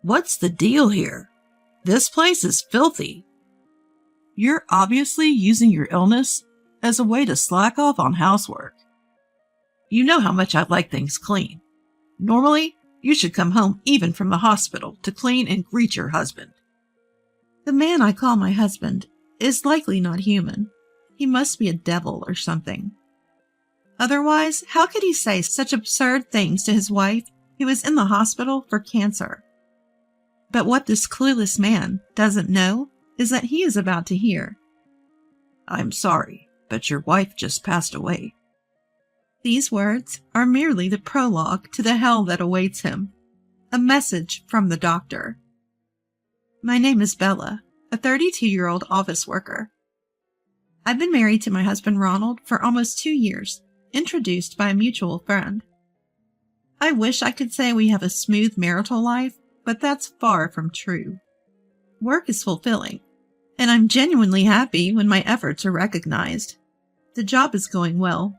What's the deal here? This place is filthy. You're obviously using your illness as a way to slack off on housework. You know how much I like things clean. Normally, you should come home even from the hospital to clean and greet your husband. The man I call my husband is likely not human. He must be a devil or something. Otherwise, how could he say such absurd things to his wife who is in the hospital for cancer? But what this clueless man doesn't know is that he is about to hear. I'm sorry, but your wife just passed away. These words are merely the prologue to the hell that awaits him. A message from the doctor. My name is Bella, a 32-year-old office worker. I've been married to my husband Ronald for almost 2 years, introduced by a mutual friend. I wish I could say we have a smooth marital life, but that's far from true. Work is fulfilling, and I'm genuinely happy when my efforts are recognized. The job is going well,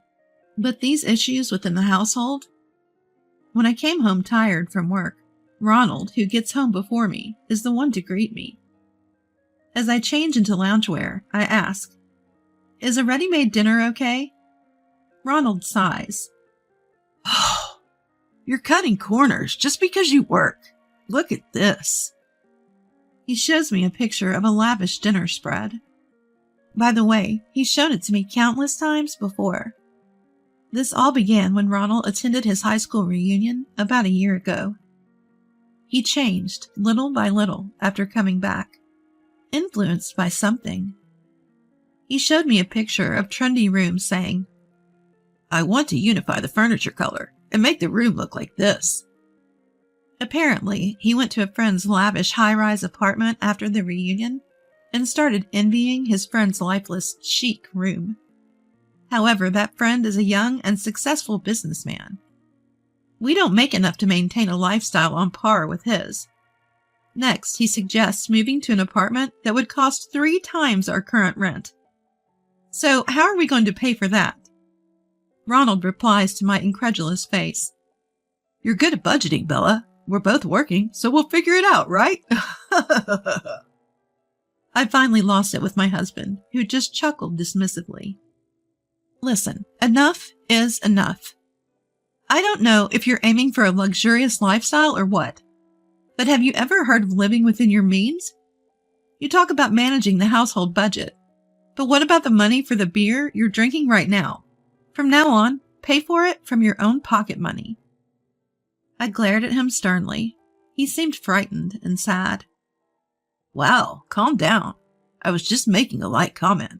but these issues within the household? When I came home tired from work, Ronald, who gets home before me, is the one to greet me. As I change into loungewear, I ask, "Is a ready-made dinner okay?" Ronald sighs. Oh, you're cutting corners just because you work. Look at this. He shows me a picture of a lavish dinner spread. By the way, he's shown it to me countless times before. This all began when Ronald attended his high school reunion about a year ago. He changed little by little after coming back, influenced by something. He showed me a picture of trendy rooms saying, "I want to unify the furniture color and make the room look like this." Apparently, he went to a friend's lavish high-rise apartment after the reunion and started envying his friend's lifeless, chic room. However, that friend is a young and successful businessman. We don't make enough to maintain a lifestyle on par with his. Next, he suggests moving to an apartment that would cost 3 times our current rent. So, how are we going to pay for that? Ronald replies to my incredulous face, "You're good at budgeting, Bella. We're both working, so we'll figure it out, right?" I finally lost it with my husband, who just chuckled dismissively. Listen, enough is enough. I don't know if you're aiming for a luxurious lifestyle or what, but have you ever heard of living within your means? You talk about managing the household budget, but what about the money for the beer you're drinking right now? From now on, pay for it from your own pocket money. I glared at him sternly. He seemed frightened and sad. Wow, calm down. I was just making a light comment.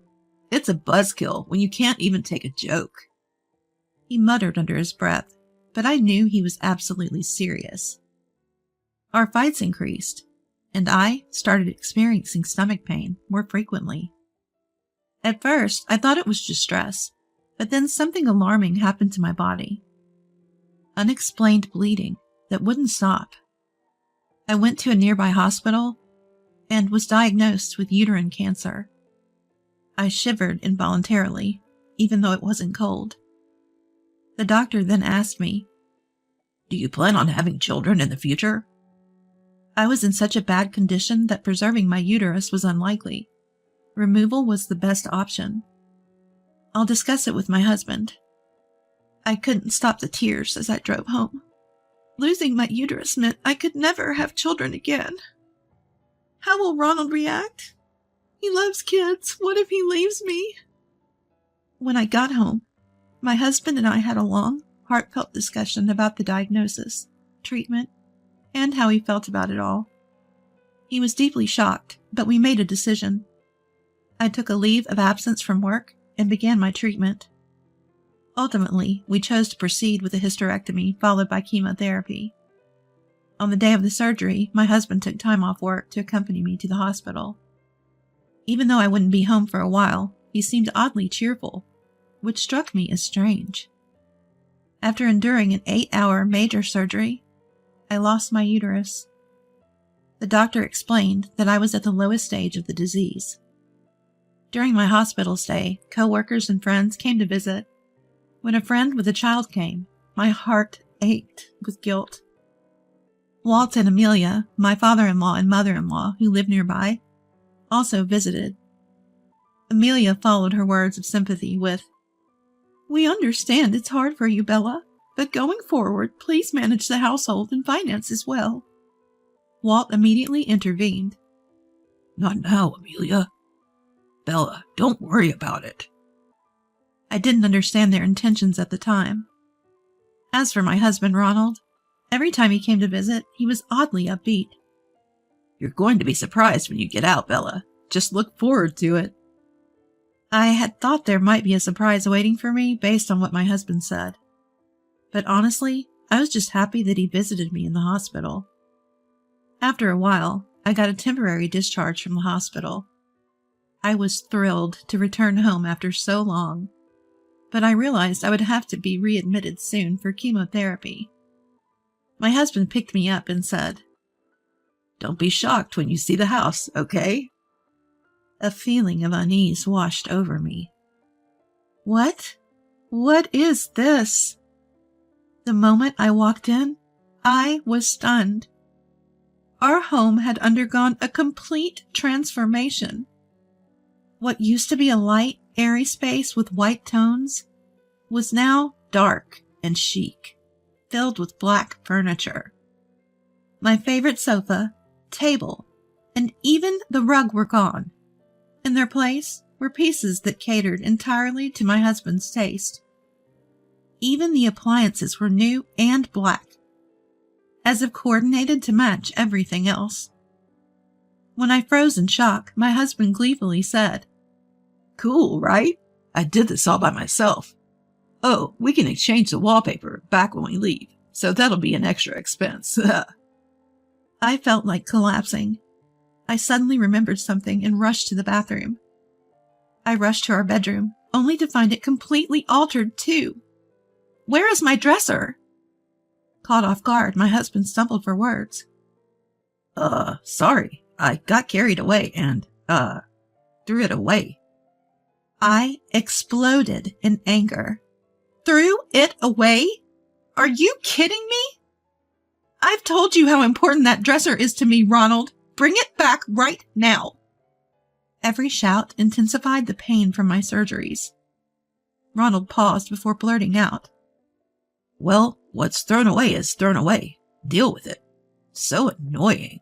It's a buzzkill when you can't even take a joke. He muttered under his breath, but I knew he was absolutely serious. Our fights increased, and I started experiencing stomach pain more frequently. At first, I thought it was just stress, but then something alarming happened to my body. Unexplained bleeding that wouldn't stop. I went to a nearby hospital and was diagnosed with uterine cancer. I shivered involuntarily, even though it wasn't cold. The doctor then asked me, "Do you plan on having children in the future?" I was in such a bad condition that preserving my uterus was unlikely. Removal was the best option. I'll discuss it with my husband. I couldn't stop the tears as I drove home. Losing my uterus meant I could never have children again. How will Ronald react? He loves kids. What if he leaves me? When I got home, my husband and I had a long, heartfelt discussion about the diagnosis, treatment, and how he felt about it all. He was deeply shocked, but we made a decision. I took a leave of absence from work and began my treatment. Ultimately, we chose to proceed with a hysterectomy followed by chemotherapy. On the day of the surgery, my husband took time off work to accompany me to the hospital. Even though I wouldn't be home for a while, he seemed oddly cheerful, which struck me as strange. After enduring an 8-hour major surgery, I lost my uterus. The doctor explained that I was at the lowest stage of the disease. During my hospital stay, co-workers and friends came to visit. When a friend with a child came, my heart ached with guilt. Walt and Amelia, my father-in-law and mother-in-law, who lived nearby, also visited. Amelia followed her words of sympathy with, "We understand it's hard for you, Bella, but going forward, please manage the household and finances well." Walt immediately intervened. "Not now, Amelia. Bella, don't worry about it." I didn't understand their intentions at the time. As for my husband, Ronald, every time he came to visit, he was oddly upbeat. "You're going to be surprised when you get out, Bella. Just look forward to it." I had thought there might be a surprise waiting for me based on what my husband said. But honestly, I was just happy that he visited me in the hospital. After a while, I got a temporary discharge from the hospital. I was thrilled to return home after so long, but I realized I would have to be readmitted soon for chemotherapy. My husband picked me up and said, "Don't be shocked when you see the house, okay?" A feeling of unease washed over me. What? What is this? The moment I walked in, I was stunned. Our home had undergone a complete transformation. What used to be a light, airy space with white tones was now dark and chic, filled with black furniture. My favorite sofa, table, and even the rug were gone. In their place were pieces that catered entirely to my husband's taste. Even the appliances were new and black, as if coordinated to match everything else. When I froze in shock, my husband gleefully said, "Cool, right? I did this all by myself. Oh, we can exchange the wallpaper back when we leave, so that'll be an extra expense." I felt like collapsing. I suddenly remembered something and rushed to the bathroom. I rushed to our bedroom, only to find it completely altered too. "Where is my dresser?" Caught off guard, my husband stumbled for words. Sorry, I got carried away and, threw it away." I exploded in anger. "Threw it away? Are you kidding me? I've told you how important that dresser is to me, Ronald. Bring it back right now." Every shout intensified the pain from my surgeries. Ronald paused before blurting out, "Well, what's thrown away is thrown away. Deal with it. So annoying."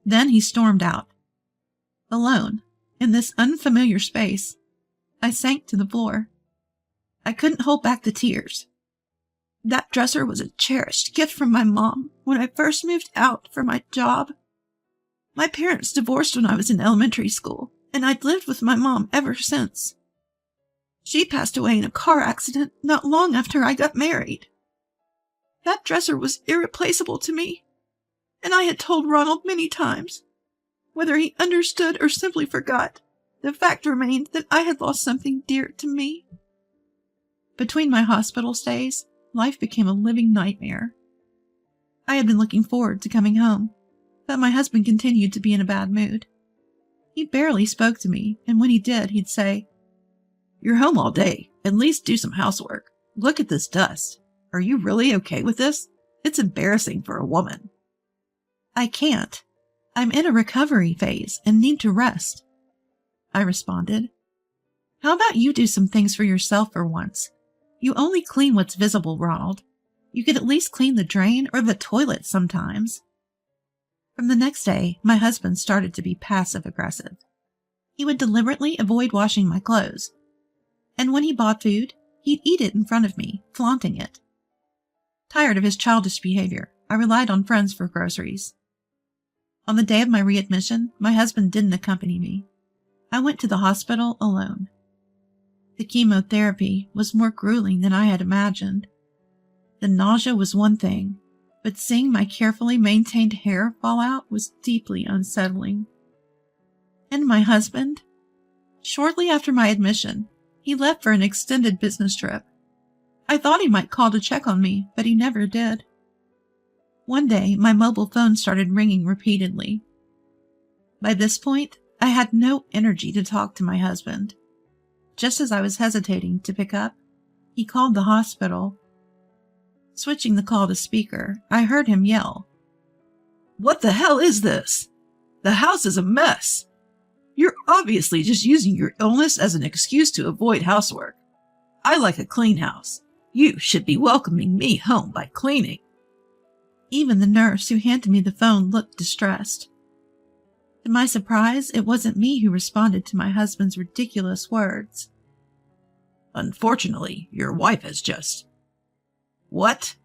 Then he stormed out. Alone, in this unfamiliar space, I sank to the floor. I couldn't hold back the tears. That dresser was a cherished gift from my mom when I first moved out for my job. My parents divorced when I was in elementary school, and I'd lived with my mom ever since. She passed away in a car accident not long after I got married. That dresser was irreplaceable to me, and I had told Ronald many times. Whether he understood or simply forgot, the fact remained that I had lost something dear to me. Between my hospital stays, life became a living nightmare. I had been looking forward to coming home, but my husband continued to be in a bad mood. He barely spoke to me, and when he did, he'd say, "You're home all day. At least do some housework. Look at this dust. Are you really okay with this? It's embarrassing for a woman." "I can't. I'm in a recovery phase and need to rest," I responded. "How about you do some things for yourself for once? You only clean what's visible, Ronald. You could at least clean the drain or the toilet sometimes." From the next day, my husband started to be passive-aggressive. He would deliberately avoid washing my clothes, and when he bought food, he'd eat it in front of me, flaunting it. Tired of his childish behavior, I relied on friends for groceries. On the day of my readmission, my husband didn't accompany me. I went to the hospital alone. The chemotherapy was more grueling than I had imagined. The nausea was one thing, but seeing my carefully maintained hair fall out was deeply unsettling. And my husband? Shortly after my admission, he left for an extended business trip. I thought he might call to check on me, but he never did. One day, my mobile phone started ringing repeatedly. By this point, I had no energy to talk to my husband. Just as I was hesitating to pick up, he called the hospital. Switching the call to speaker, I heard him yell, What the hell is this? The house is a mess. You're obviously just using your illness as an excuse to avoid housework. I like a clean house. You should be welcoming me home by cleaning." Even the nurse who handed me the phone looked distressed. To my surprise, it wasn't me who responded to my husband's ridiculous words. "Unfortunately, your wife has just—" "What?"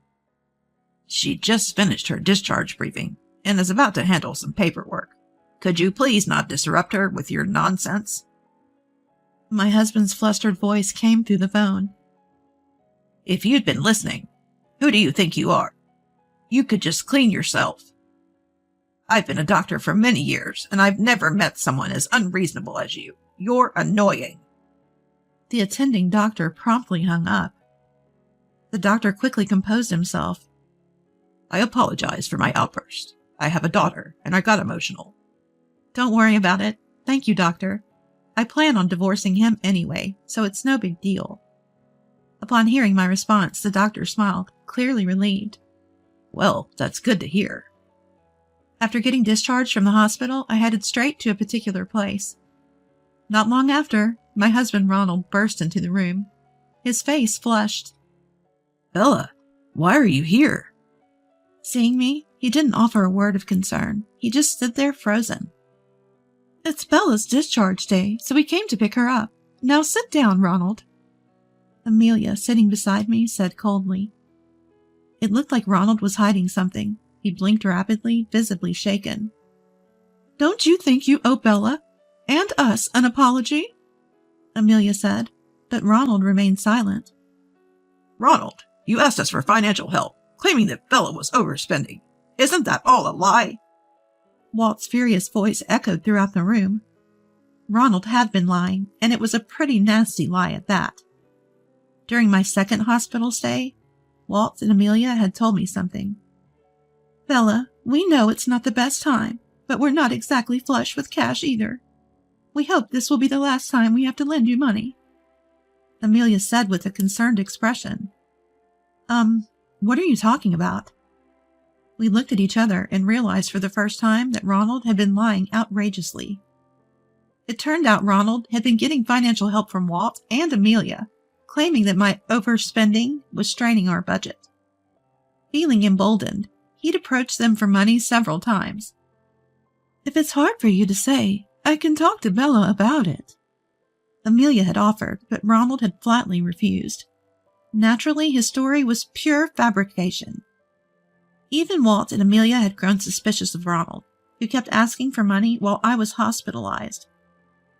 "She just finished her discharge briefing and is about to handle some paperwork. Could you please not disrupt her with your nonsense?" My husband's flustered voice came through the phone. "If you'd been listening, who do you think you are? You could just clean yourself. I've been a doctor for many years, and I've never met someone as unreasonable as you. You're annoying." The attending doctor promptly hung up. The doctor quickly composed himself. "I apologize for my outburst. I have a daughter, and I got emotional." "Don't worry about it. Thank you, doctor. I plan on divorcing him anyway, so it's no big deal." Upon hearing my response, the doctor smiled, clearly relieved. "Well, that's good to hear." After getting discharged from the hospital, I headed straight to a particular place. Not long after, my husband Ronald burst into the room. His face flushed. "Bella, why are you here?" Seeing me, he didn't offer a word of concern. He just stood there frozen. "It's Bella's discharge day, so we came to pick her up. Now sit down, Ronald." Amelia, sitting beside me, said coldly. It looked like Ronald was hiding something. He blinked rapidly, visibly shaken. "Don't you think you owe Bella and us an apology?" Amelia said, but Ronald remained silent. "Ronald, you asked us for financial help, claiming that Bella was overspending. Isn't that all a lie?" Walt's furious voice echoed throughout the room. Ronald had been lying, and it was a pretty nasty lie at that. During my second hospital stay, Walt and Amelia had told me something. "Bella, we know it's not the best time, but we're not exactly flush with cash either. We hope this will be the last time we have to lend you money," Amelia said with a concerned expression. What are you talking about?" We looked at each other and realized for the first time that Ronald had been lying outrageously. It turned out Ronald had been getting financial help from Walt and Amelia, claiming that my overspending was straining our budget. Feeling emboldened, he'd approached them for money several times. "If it's hard for you to say, I can talk to Bella about it," Amelia had offered, but Ronald had flatly refused. Naturally, his story was pure fabrication. Even Walt and Amelia had grown suspicious of Ronald, who kept asking for money while I was hospitalized.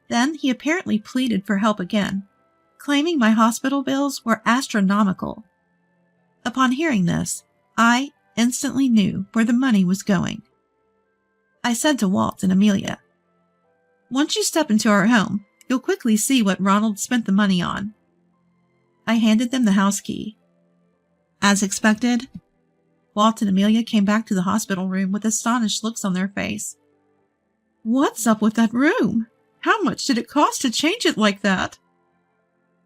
Then he apparently pleaded for help again, claiming my hospital bills were astronomical. Upon hearing this, I instantly knew where the money was going. I said to Walt and Amelia, "Once you step into our home, you'll quickly see what Ronald spent the money on." I handed them the house key. As expected, Walt and Amelia came back to the hospital room with astonished looks on their face. "What's up with that room? How much did it cost to change it like that?"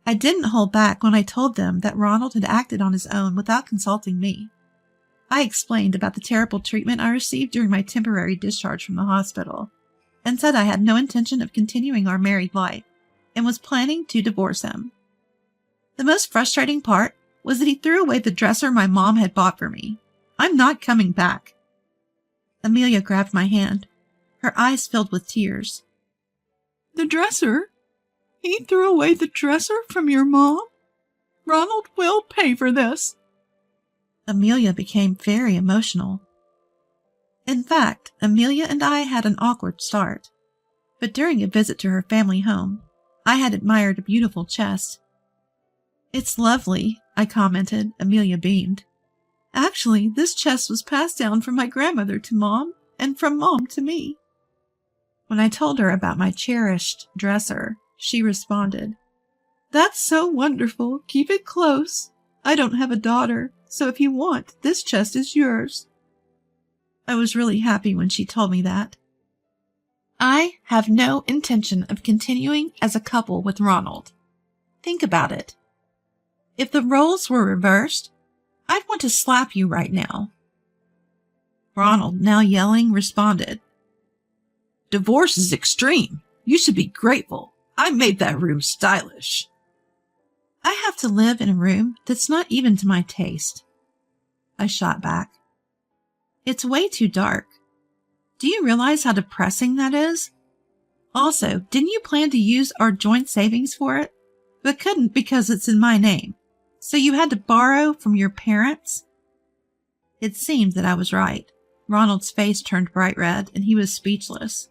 I didn't hold back when I told them that Ronald had acted on his own without consulting me. I explained about the terrible treatment I received during my temporary discharge from the hospital, and said I had no intention of continuing our married life, and was planning to divorce him. The most frustrating part was that he threw away the dresser my mom had bought for me. I'm not coming back. Amelia grabbed my hand. Her eyes filled with tears. "The dresser? He threw away the dresser from your mom? Ronald will pay for this." Amelia became very emotional. In fact, Amelia and I had an awkward start. But during a visit to her family home, I had admired a beautiful chest. "It's lovely," I commented. Amelia beamed. "Actually, this chest was passed down from my grandmother to Mom, and from Mom to me." When I told her about my cherished dresser, she responded, "That's so wonderful. Keep it close. I don't have a daughter, so if you want, this chest is yours." I was really happy when she told me that. I have no intention of continuing as a couple with Ronald. Think about it. If the roles were reversed, I'd want to slap you right now. Ronald, now yelling, responded, "Divorce is extreme. You should be grateful. I made that room stylish." "I have to live in a room that's not even to my taste," I shot back. "It's way too dark. Do you realize how depressing that is? Also, didn't you plan to use our joint savings for it, but couldn't because it's in my name? So you had to borrow from your parents?" It seemed that I was right. Ronald's face turned bright red, and he was speechless.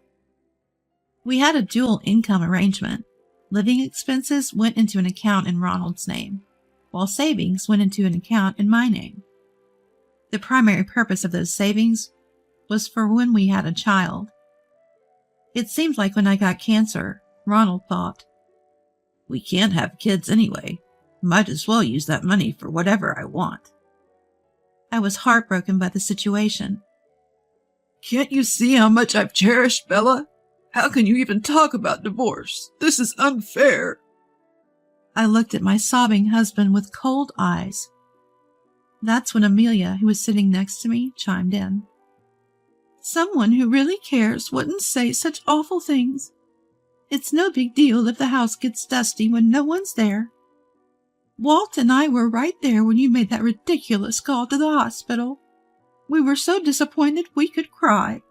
We had a dual income arrangement. Living expenses went into an account in Ronald's name, while savings went into an account in my name. The primary purpose of those savings was for when we had a child. It seemed like when I got cancer, Ronald thought, "We can't have kids anyway. Might as well use that money for whatever I want." I was heartbroken by the situation. "Can't you see how much I've cherished Bella? How can you even talk about divorce? This is unfair." I looked at my sobbing husband with cold eyes. That's when Amelia, who was sitting next to me, chimed in. "Someone who really cares wouldn't say such awful things. It's no big deal if the house gets dusty when no one's there. Walt and I were right there when you made that ridiculous call to the hospital. We were so disappointed we could cry."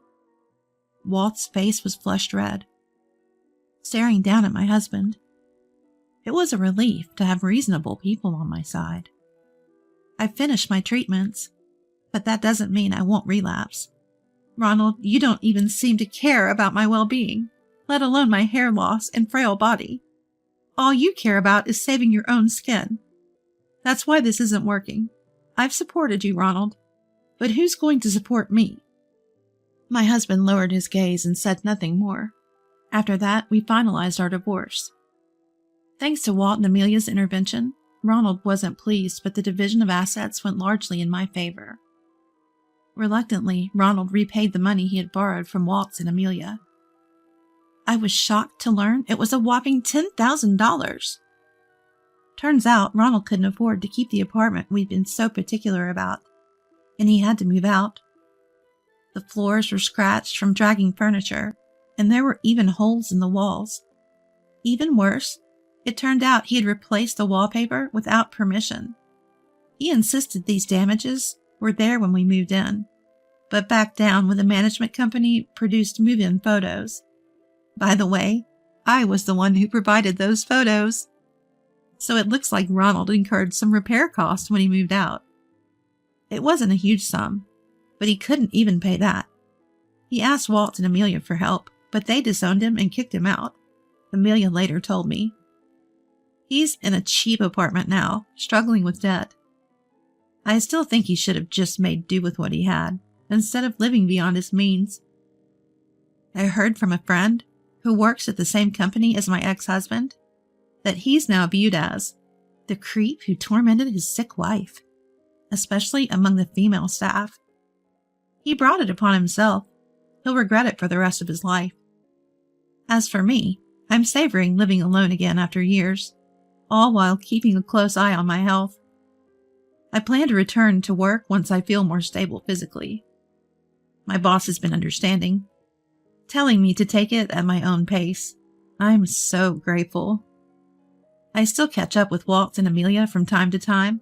Walt's face was flushed red, staring down at my husband. It was a relief to have reasonable people on my side. I finished my treatments, but that doesn't mean I won't relapse. Ronald, you don't even seem to care about my well-being, let alone my hair loss and frail body. All you care about is saving your own skin. That's why this isn't working. I've supported you, Ronald, but who's going to support me?" My husband lowered his gaze and said nothing more. After that, we finalized our divorce. Thanks to Walt and Amelia's intervention, Ronald wasn't pleased, but the division of assets went largely in my favor. Reluctantly, Ronald repaid the money he had borrowed from Walt and Amelia. I was shocked to learn it was a whopping $10,000. Turns out Ronald couldn't afford to keep the apartment we'd been so particular about, and he had to move out. The floors were scratched from dragging furniture, and there were even holes in the walls. Even worse, it turned out he had replaced the wallpaper without permission. He insisted these damages were there when we moved in, but backed down when the management company produced move-in photos. By the way, I was the one who provided those photos. So it looks like Ronald incurred some repair costs when he moved out. It wasn't a huge sum, but he couldn't even pay that. He asked Walt and Amelia for help, but they disowned him and kicked him out. Amelia later told me. He's in a cheap apartment now, struggling with debt. I still think he should have just made do with what he had, instead of living beyond his means. I heard from a friend, who works at the same company as my ex-husband, that he's now viewed as the creep who tormented his sick wife, especially among the female staff. He brought it upon himself. He'll regret it for the rest of his life. As for me, I'm savoring living alone again after years, all while keeping a close eye on my health. I plan to return to work once I feel more stable physically. My boss has been understanding, telling me to take it at my own pace. I'm so grateful. I still catch up with Walt and Amelia from time to time.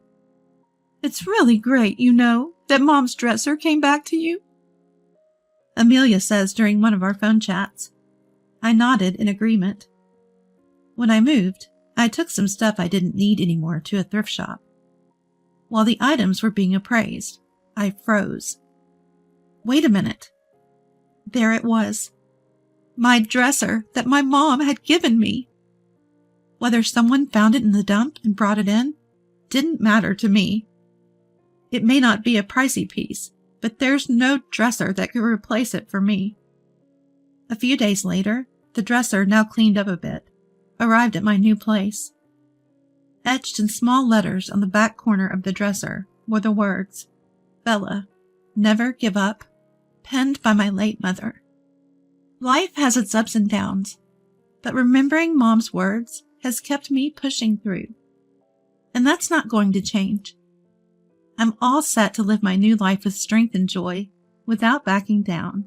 "It's really great, that Mom's dresser came back to you," Amelia says during one of our phone chats. I nodded in agreement. When I moved, I took some stuff I didn't need anymore to a thrift shop. While the items were being appraised, I froze. Wait a minute. There it was. My dresser that my mom had given me. Whether someone found it in the dump and brought it in didn't matter to me. It may not be a pricey piece, but there's no dresser that could replace it for me. A few days later, the dresser, now cleaned up a bit, arrived at my new place. Etched in small letters on the back corner of the dresser were the words, "Bella, never give up," penned by my late mother. Life has its ups and downs, but remembering Mom's words has kept me pushing through. And that's not going to change. I'm all set to live my new life with strength and joy, without backing down.